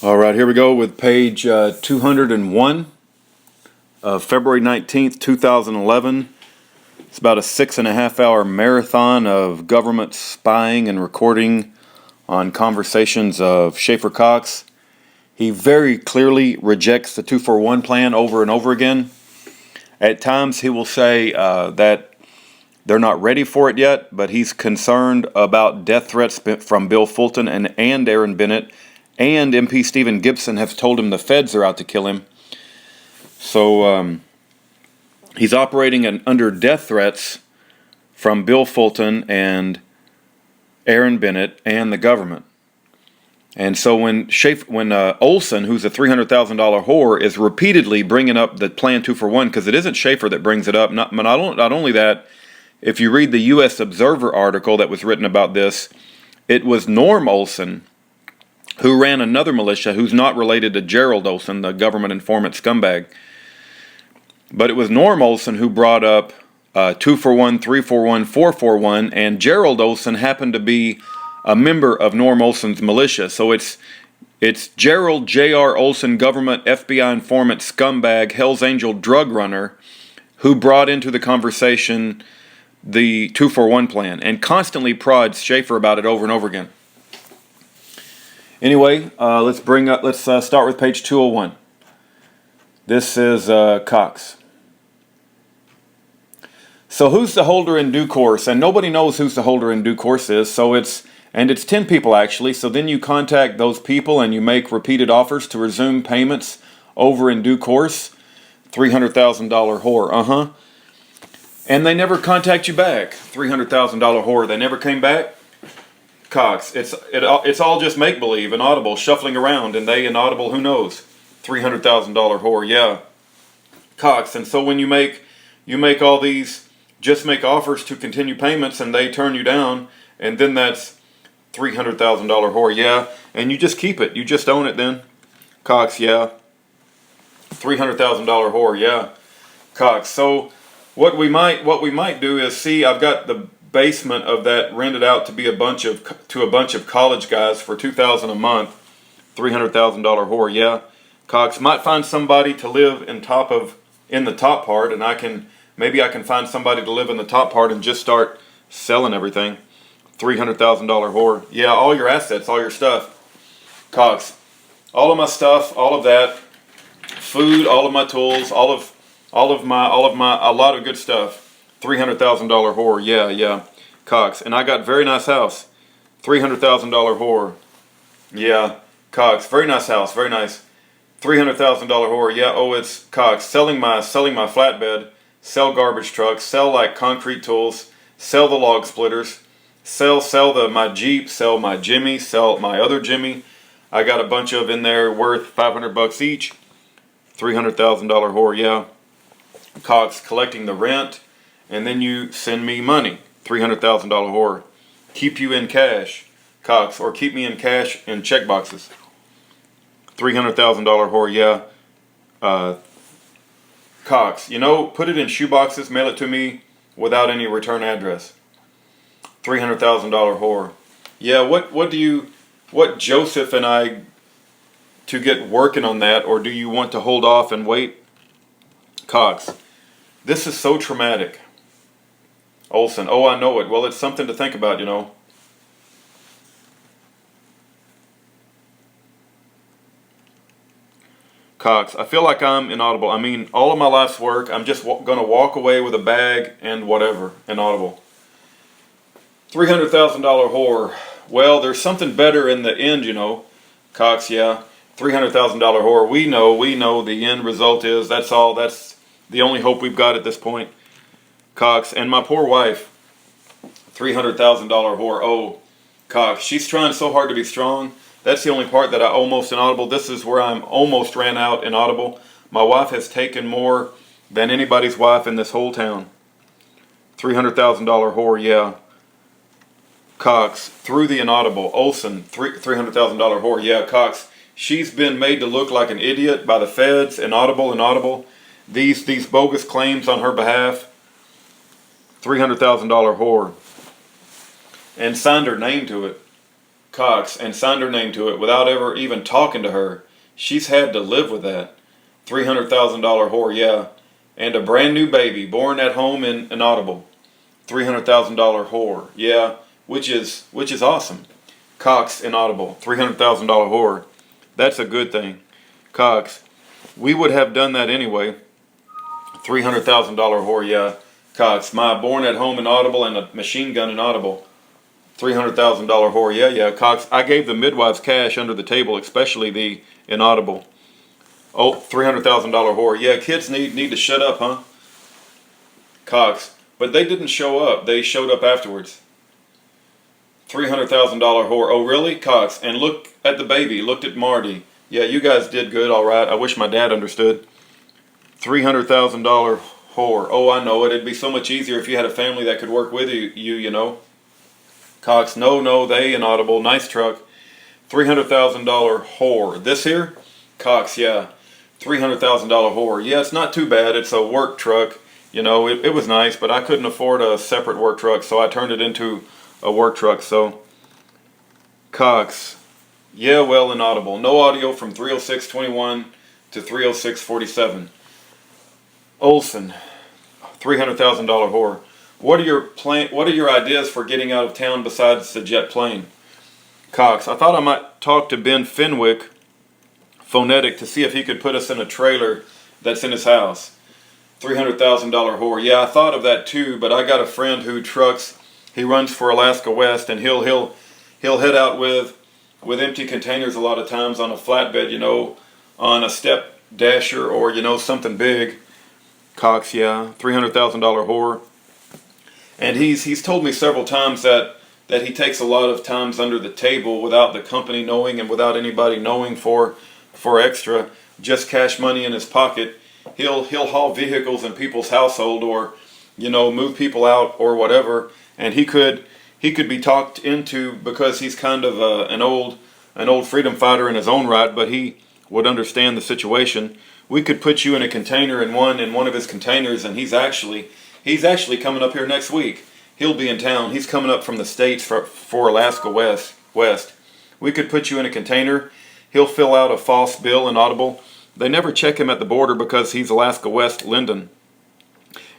All right, here we go with page 201 of February 19th, 2011. It's about a 6.5 hour marathon of government spying and recording on conversations of Schaeffer Cox. He very clearly rejects the 241 plan over and over again. At times he will say that they're not ready for it yet, but he's concerned about death threats from Bill Fulton and Aaron Bennett, and MP Stephen Gibson have told him the feds are out to kill him. So he's operating under death threats from Bill Fulton and Aaron Bennett and the government. And so when Olson, who's a $300,000 whore, is repeatedly bringing up the Plan 241, because it isn't Schaeffer that brings it up. Not only that, if you read the U.S. Observer article that was written about this, it was Norm Olson, who ran another militia who's not related to Gerald Olson, the government informant scumbag. But it was Norm Olson who brought up 241, 341, 441, and Gerald Olson happened to be a member of Norm Olson's militia. So it's Gerald J.R. Olson, government FBI informant scumbag, Hell's Angel drug runner, who brought into the conversation the 241 plan and constantly prods Schaeffer about it over and over again. Anyway, let's start with page 201. This is Cox. So who's the holder in due course? And nobody knows who's the holder in due course is. So it's 10 people actually. So then you contact those people and you make repeated offers to resume payments over in due course. $300,000 whore. And they never contact you back. $300,000 whore. They never came back. Cox, it's all just make-believe. Inaudible shuffling around, and they inaudible, who knows? $300,000 whore, yeah. Cox, and so when you make all these, just make offers to continue payments, and they turn you down, and then that's $300,000 whore, yeah. And you just keep it, you just own it then. Cox, yeah. $300,000 whore, yeah. Cox, so what we might do is see. I've got the basement of that rented out to be a bunch of college guys for $2,000 a month. $300,000 whore, yeah. Cox, might find somebody to live in the top part, and maybe I can find somebody to live in the top part and just start selling everything. $300,000 whore, yeah. All your assets, all your stuff. Cox, all of my stuff, all of that, food, all of my tools, a lot of good stuff. $300,000 whore, yeah. Cox, and I got very nice house. $300,000 whore, yeah. Cox, very nice house, very nice. $300,000 whore, yeah. Oh, it's Cox, selling my flatbed, sell garbage trucks, sell like concrete tools, sell the log splitters, sell my Jeep, sell my Jimmy, sell my other Jimmy. I got a bunch of in there worth $500 each. $300,000 whore, yeah. Cox, collecting the rent, and then you send me money. $300,000 whore. Keep you in cash. Cox, or keep me in cash in check boxes. $300,000 whore, yeah. Cox, put it in shoe boxes, mail it to me without any return address. $300,000 whore. Yeah, what Joseph and I to get working on that, or do you want to hold off and wait? Cox, this is so traumatic. Olson, oh, I know it. Well, it's something to think about, Cox, I feel like I'm inaudible. I mean, all of my life's work, I'm just going to walk away with a bag and whatever. Inaudible. $300,000 whore. Well, there's something better in the end, Cox, yeah. $300,000 whore. We know the end result is, that's all. That's the only hope we've got at this point. Cox, and my poor wife. $300,000 whore. Oh, Cox, she's trying so hard to be strong. That's the only part that I almost inaudible. This is where I'm almost ran out inaudible. My wife has taken more than anybody's wife in this whole town. $300,000 whore, yeah. Cox, through the inaudible. Olson, $300,000 whore, yeah. Cox, she's been made to look like an idiot by the feds. Inaudible. These bogus claims on her behalf. $300,000 whore. And signed her name to it. Cox, and signed her name to it without ever even talking to her. She's had to live with that. $300,000 whore, yeah. And a brand new baby born at home in Inaudible. $300,000 whore, yeah. Which is awesome. Cox, Inaudible, $300,000 whore. That's a good thing. Cox, we would have done that anyway. $300,000 whore, yeah. Cox, my born at home Inaudible and a machine gun Inaudible. $300,000 whore, yeah. Cox, I gave the midwives cash under the table, especially the Inaudible. Oh, $300,000 whore, yeah. Kids need to shut up, huh? Cox, but they didn't show up. They showed up afterwards. $300,000 whore. Oh, really? Cox, and look at the baby. Looked at Marty. Yeah, you guys did good, all right. I wish my dad understood. $300,000 whore. Oh, I know it. It'd be so much easier if you had a family that could work with you, you know. Cox, no, they Inaudible. Nice truck. $300,000 whore. This here? Cox, yeah. $300,000 whore. Yeah, it's not too bad. It's a work truck. You know, it was nice, but I couldn't afford a separate work truck, so I turned it into a work truck. So, Cox, yeah, well, Inaudible. No audio from 306.21 to 306.47. Olson, $300,000 whore. What are your ideas for getting out of town besides the jet plane? Cox, I thought I might talk to Ben Fenwick, Phonetic, to see if he could put us in a trailer that's in his house. $300,000 whore. Yeah, I thought of that too, but I got a friend who trucks. He runs for Alaska West, and he'll head out with empty containers a lot of times on a flatbed, you know, on a step dasher or, you know, something big. Cox, yeah, $300,000 whore. And he's told me several times that he takes a lot of times under the table without the company knowing and without anybody knowing for extra, just cash money in his pocket. He'll haul vehicles in people's household, or, you know, move people out or whatever, and he could be talked into, because he's kind of an old freedom fighter in his own right, but he would understand the situation. We could put you in a container in one of his containers, and he's actually coming up here next week. He'll be in town. He's coming up from the States for Alaska West. We could put you in a container. He'll fill out a false bill Inaudible. They never check him at the border because he's Alaska West Linden,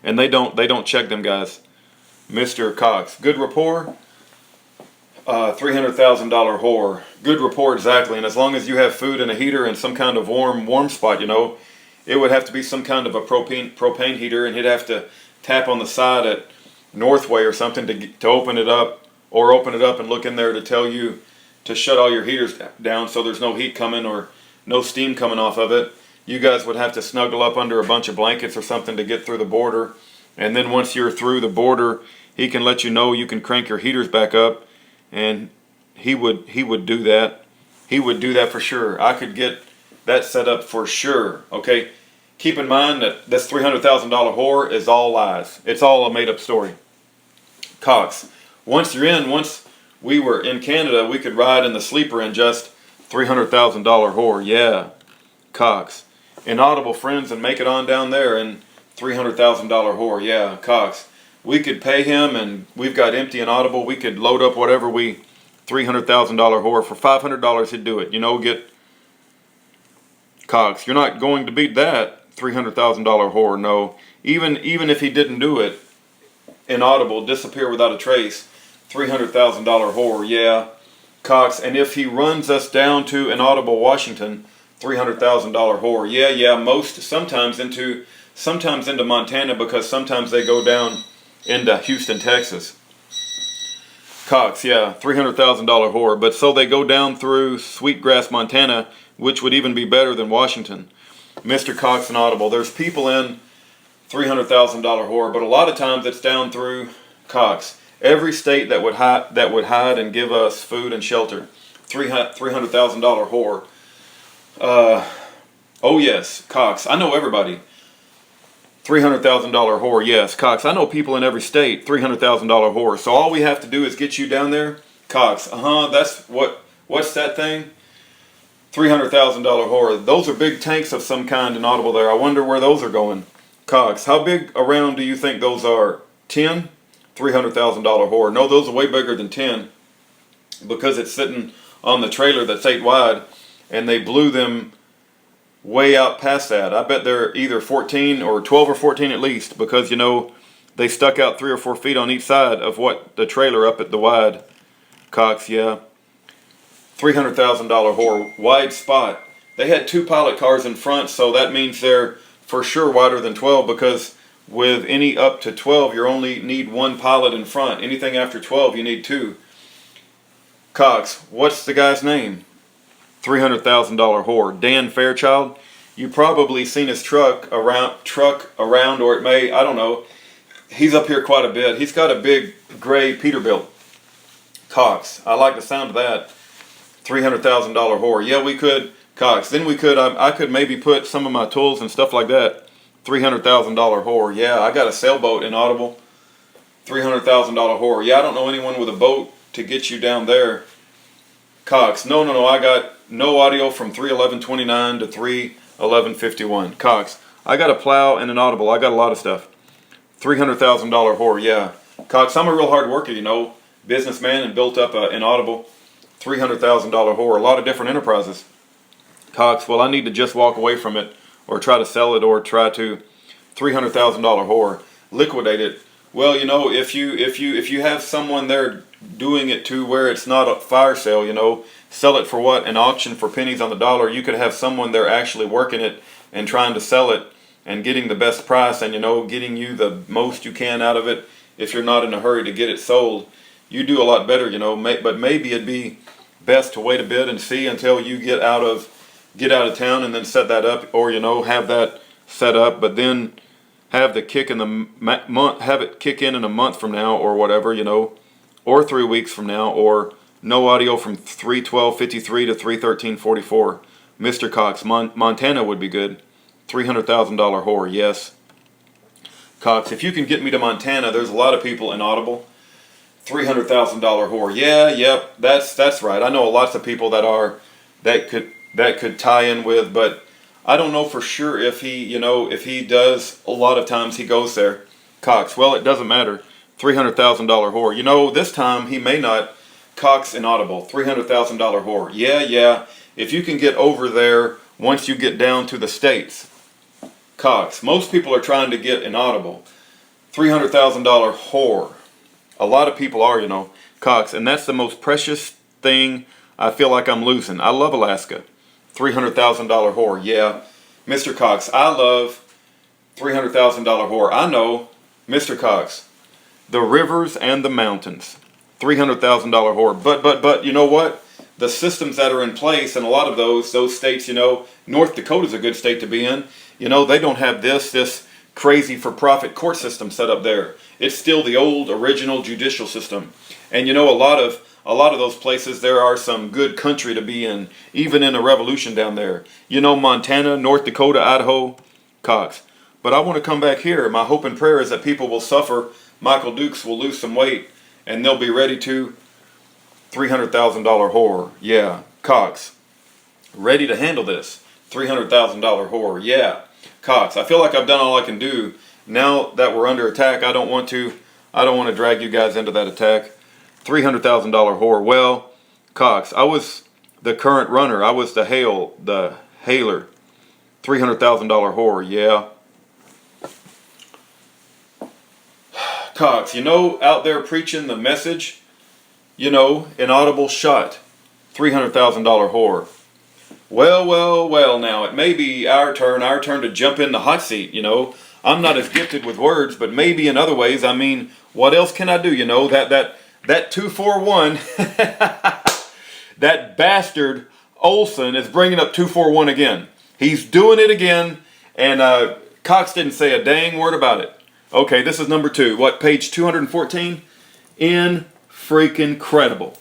and they don't check them guys. Mr. Cox, good rapport. $300,000 whore. Good rapport, exactly. And as long as you have food and a heater and some kind of warm spot, you know, it would have to be some kind of a propane heater, and he'd have to tap on the side at Northway or something to open it up, or open it up and look in there to tell you to shut all your heaters down so there's no heat coming or no steam coming off of it. You guys would have to snuggle up under a bunch of blankets or something to get through the border. And then once you're through the border, he can let you know you can crank your heaters back up, and he would do that. He would do that for sure. I could get that set up for sure. Okay, keep in mind that this $300,000 whore is all lies. It's all a made-up story. Cox, once we were in Canada, we could ride in the sleeper and just $300,000 whore. Yeah. Cox, Inaudible friends and make it on down there, and $300,000 whore. Yeah. Cox, we could pay him, and we've got empty Inaudible. We could load up whatever $300,000 whore. For $500 he'd do it. You know, get Cox, you're not going to beat that $300,000 whore. No. Even if he didn't do it, Inaudible, disappear without a trace. $300,000 whore. Yeah. Cox, and if he runs us down to Inaudible, Washington, $300,000 whore. Yeah. Sometimes into Montana, because sometimes they go down into Houston, Texas. Cox, yeah, $300,000 whore. But so they go down through Sweetgrass, Montana, which would even be better than Washington. Mr. Cox, Inaudible, there's people in $300,000 whore, but a lot of times it's down through Cox. Every state that would hide and give us food and shelter. $300,000 whore. Oh yes, Cox. I know everybody. $300,000 whore. Yes, Cox. I know people in every state. $300,000 whore. So all we have to do is get you down there. Cox. That's what's that thing? $300,000 whore. Those are big tanks of some kind Inaudible there. I wonder where those are going. Cox. How big around do you think those are? 10? $300,000 whore. No, those are way bigger than 10. because it's sitting on the trailer that's 8 wide, and they blew them way out past that. I bet they're either 14 or 12 or 14 at least, because they stuck out 3 or 4 feet on each side of what the trailer up at the wide. Cox, yeah. $300,000 whore, wide spot. They had 2 pilot cars in front, so that means they're for sure wider than 12, because with any up to 12, you only need 1 pilot in front. Anything after 12, you need 2. Cox, what's the guy's name? $300,000 whore, Dan Fairchild. You probably seen his truck around, or it may, I don't know. He's up here quite a bit. He's got a big gray Peterbilt. Cox, I like the sound of that. $300,000 whore. Yeah, we could, Cox. Then we could, I could maybe put some of my tools and stuff like that. $300,000 whore. Yeah, I got a sailboat in Audible. $300,000 whore. Yeah, I don't know anyone with a boat to get you down there. Cox, no, I got no audio from 311.29 to 311.51. Cox, I got a plow and an Audible. I got a lot of stuff. $300,000 whore, yeah. Cox, I'm a real hard worker, businessman, and built up an Audible. $300,000 whore, a lot of different enterprises. Cox, well, I need to just walk away from it, or try to sell it, or try to. $300,000 whore, liquidate it. Well, if you have someone there doing it to where it's not a fire sale, sell it for what? An auction for pennies on the dollar. You could have someone there actually working it and trying to sell it and getting the best price, and getting you the most you can out of it. If you're not in a hurry to get it sold, you do a lot better, but maybe it'd be best to wait a bit and see until you get out of town, and then set that up, or have that set up, but then have the kick in the month, have it kick in a month from now, or whatever, or 3 weeks from now, or no audio from 3/12/53 to 3/13/44. Mr. Cox, Montana would be good. $300,000 whore, yes. Cox, if you can get me to Montana, there's a lot of people in Audible. $300,000 whore, yeah, yep, that's right. I know lots of people that could tie in with, but I don't know for sure if he does. A lot of times he goes there. Cox, well, it doesn't matter. $300,000 whore. This time he may not. Cox in Audible, $300,000 whore. Yeah. If you can get over there once you get down to the States. Cox, most people are trying to get an Audible. $300,000 whore. A lot of people are, Cox, and that's the most precious thing I feel like I'm losing. I love Alaska. $300,000 whore, yeah. Mr. Cox, I love $300,000 whore. I know, Mr. Cox, the rivers and the mountains. $300,000 whore. But you know what? The systems that are in place, and a lot of those states, North Dakota's a good state to be in. They don't have this crazy for-profit court system set up there. It's still the old original judicial system. And a lot of those places, there are some good country to be in, even in a revolution down there. Montana, North Dakota, Idaho, Cox. But I want to come back here. My hope and prayer is that people will suffer. Michael Dukes will lose some weight, and they'll be ready to. $300,000 whore, yeah. Cox, ready to handle this. $300,000 whore, yeah. Cox, I feel like I've done all I can do. Now that we're under attack, I don't want to drag you guys into that attack. $300,000 whore. Well, Cox, I was the current runner. I was the hailer. $300,000 whore, yeah. Cox, out there preaching the message, an Audible shot. $300,000 whore. Well, now, it may be our turn to jump in the hot seat, I'm not as gifted with words, but maybe in other ways. I mean, what else can I do, that 241, that bastard Olson is bringing up 241 again. He's doing it again, and Cox didn't say a dang word about it. Okay, this is number 2. What, page 214? Freaking credible.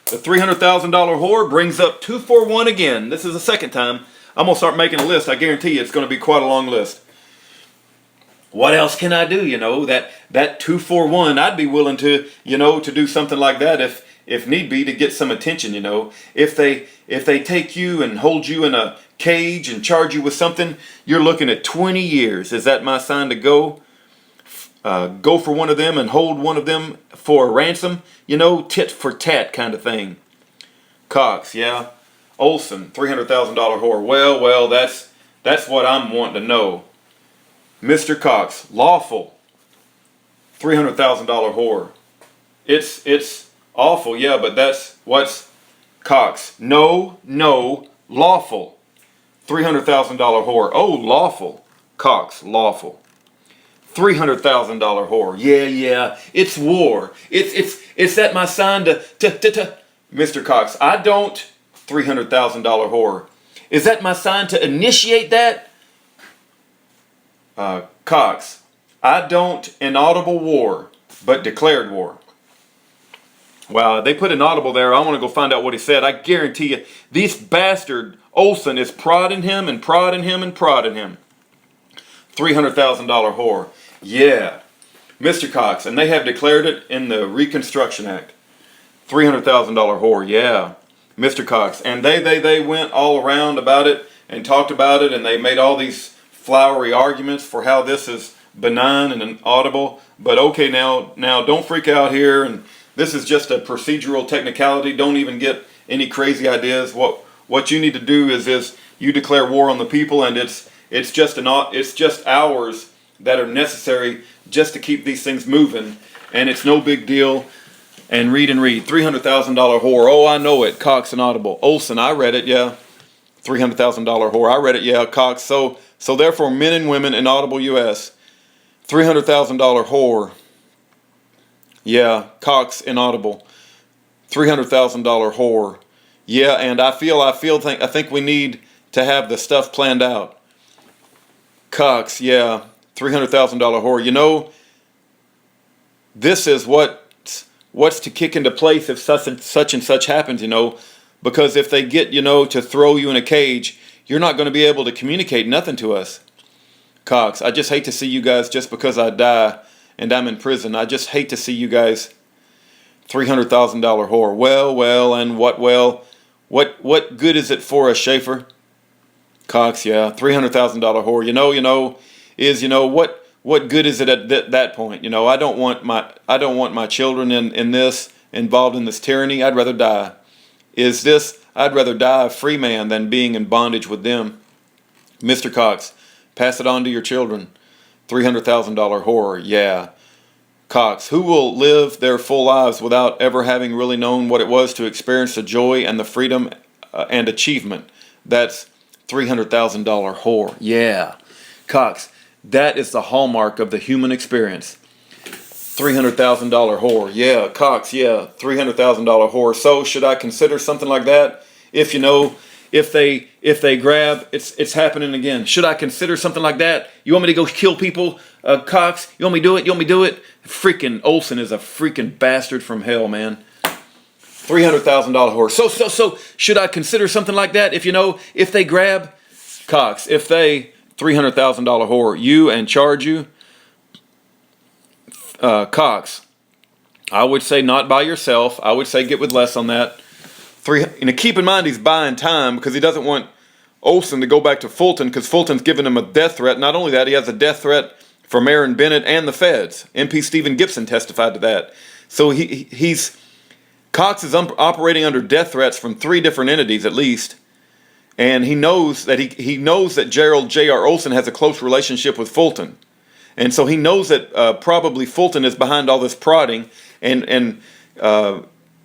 The $300,000 whore brings up 241 again. This is the second time. I'm going to start making a list. I guarantee you it's going to be quite a long list. What else can I do? That 241, I'd be willing to, to do something like that if need be, to get some attention, If they take you and hold you in a cage and charge you with something, you're looking at 20 years. Is that my sign to go? go for one of them and hold one of them for a ransom. You know, tit for tat kind of thing. Cox, yeah. Olson, $300,000 whore. Well, that's what I'm wanting to know. Mr. Cox, lawful, $300,000 whore. It's awful, yeah, but that's what's Cox. No, lawful, $300,000 whore. Oh, lawful, Cox, lawful, $300,000 whore. Yeah, it's war. It's that my sign to. Mr. Cox, I don't. $300,000 whore. Is that my sign to initiate that? Cox, I don't inaudible war, but declared war. Wow, they put inaudible there. I want to go find out what he said. I guarantee you, this bastard Olson is prodding him and prodding him and prodding him. $300,000 whore. Yeah, Mr. Cox, and they have declared it in the Reconstruction Act. $300,000 whore. Yeah. Mr. Cox, and they went all around about it and talked about it, and they made all these flowery arguments for how this is benign and inaudible. But okay, now don't freak out here, and this is just a procedural technicality. Don't even get any crazy ideas. What you need to do is you declare war on the people, and it's just hours that are necessary just to keep these things moving, and it's no big deal. And read. $300,000 whore. Oh, I know it. Cox inaudible. Olson, I read it, yeah. $300,000 whore. I read it, yeah. Cox. So therefore, men and women, inaudible U.S. $300,000 whore. Yeah. Cox inaudible. $300,000 whore. Yeah, and I think we need to have the stuff planned out. Cox. Yeah. $300,000 whore. You know, this is what's to kick into place if such and such happens, you know, because if they get, you know, to throw you in a cage, you're not going to be able to communicate nothing to us. Cox, I just hate to see you guys just because I die and I'm in prison. I just hate to see you guys. $300,000 whore. Well, and what good is it for us, Schaeffer? Cox, yeah, $300,000 whore. You know, what good is it at that point? You know, I don't want my children involved in this tyranny. I'd rather die. I'd rather die a free man than being in bondage with them. Mr. Cox, pass it on to your children. $300,000 whore. Yeah. Cox, who will live their full lives without ever having really known what it was to experience the joy and the freedom and achievement? That's $300,000 whore. Yeah. Cox, that is the hallmark of the human experience. $300,000 whore. Yeah, Cox, yeah, $300,000 whore. So should I consider something like that? If they grab, it's happening again. Should I consider something like that? You want me to go kill people? Cox, you want me to do it? Freaking Olson is a freaking bastard from hell, man. $300,000 whore. So should I consider something like that? If they grab Cox, if they $300,000 whore, you and charge you, Cox, I would say not by yourself. I would say get with less on that. Keep in mind he's buying time because he doesn't want Olson to go back to Fulton because Fulton's giving him a death threat. Not only that, he has a death threat from Aaron Bennett and the feds. MP Stephen Gibson testified to that. So Cox is operating under death threats from 3 different entities at least. And he knows that Gerald J.R. Olson has a close relationship with Fulton. And so he knows that probably Fulton is behind all this prodding, and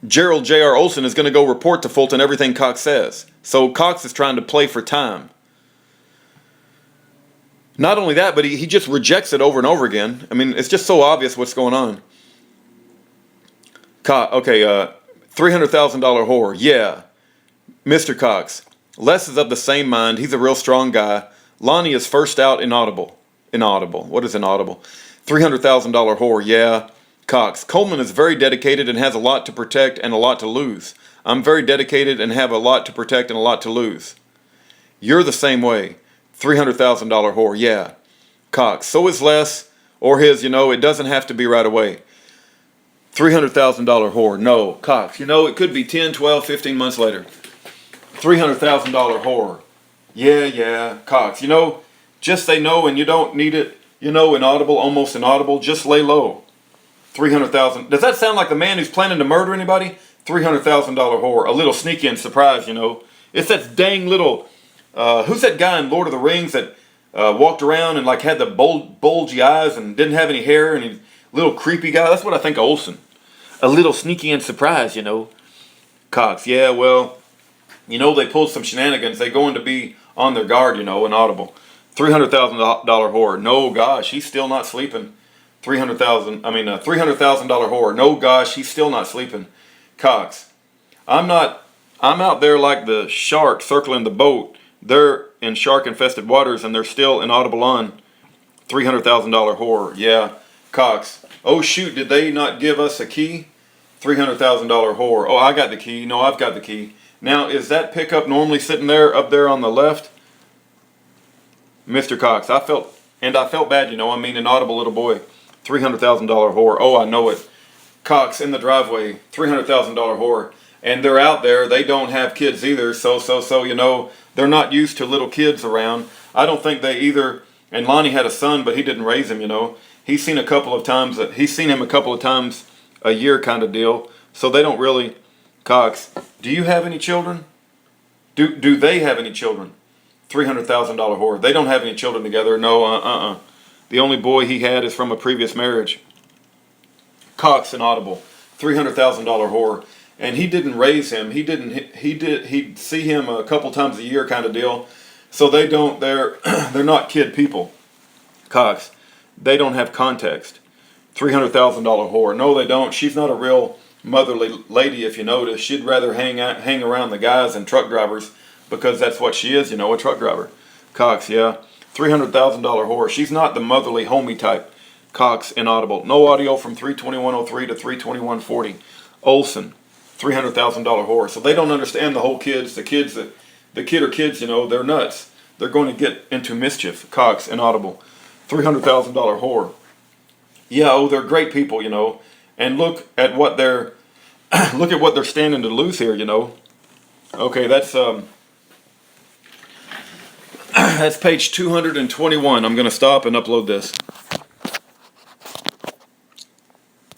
Gerald J.R. Olson is going to go report to Fulton everything Cox says. So Cox is trying to play for time. Not only that, but he just rejects it over and over again. I mean, it's just so obvious what's going on. $300,000 whore. Yeah. Mr. Cox. Les is of the same mind. He's a real strong guy. Lonnie is first out inaudible. What is inaudible? $300,000 whore. Yeah. Cox. Coleman is very dedicated and has a lot to protect and a lot to lose. I'm very dedicated and have a lot to protect and a lot to lose. You're the same way. $300,000 whore. Yeah. Cox. So is Les or his, it doesn't have to be right away. $300,000 whore. No. Cox. It could be 10, 12, 15 months later. $300,000 whore. Yeah. Cox. Just say no and you don't need it. You know, inaudible, almost inaudible. Just lay low. 300,000. Does that sound like the man who's planning to murder anybody? $300,000 whore. A little sneaky and surprise, you know. It's that dang little. Who's that guy in Lord of the Rings that walked around and like had the bulgy eyes and didn't have any hair and he little creepy guy? That's what I think of Olsen. A little sneaky and surprise, you know. Cox. Yeah, well, you know, they pulled some shenanigans. They're going to be on their guard, you know, inaudible. $300,000 whore. No, gosh, he's still not sleeping. $300,000 whore. No, gosh, he's still not sleeping. Cox. I'm out there like the shark circling the boat. They're in shark-infested waters and they're still inaudible on. $300,000 whore. Yeah. Cox. Oh, shoot, did they not give us a key? $300,000 whore. Oh, I got the key. No, I've got the key. Now, is that pickup normally sitting there, up there on the left? Mr. Cox. I felt bad, you know. I mean, inaudible little boy. $300,000 whore. Oh, I know it. Cox in the driveway. $300,000 whore. And they're out there. They don't have kids either. So, you know, they're not used to little kids around. I don't think they either. And Lonnie had a son, but he didn't raise him, you know. He's seen him a couple of times a year kind of deal. So they don't really. Cox, do you have any children? Do they have any children? $300,000 whore. They don't have any children together. No, The only boy he had is from a previous marriage. Cox inaudible. $300,000 whore. And he didn't raise him. He'd see him a couple times a year kind of deal. So they're not kid people. Cox, they don't have context. $300,000 whore. No, they don't. She's not a real motherly lady, if you notice. She'd rather hang around the guys and truck drivers because that's what she is, you know, a truck driver. Cox, yeah. $300,000 whore. She's not the motherly homey type. Cox, inaudible. No audio from 32103 to 32140. Olsen, $300,000 whore. So they don't understand the whole kids. The kid or kids, you know, they're nuts. They're going to get into mischief. Cox, inaudible. $300,000 whore. Yeah, oh, they're great people, you know. And look at what they're standing to lose here, you know. Okay, that's page 221. I'm going to stop and upload this.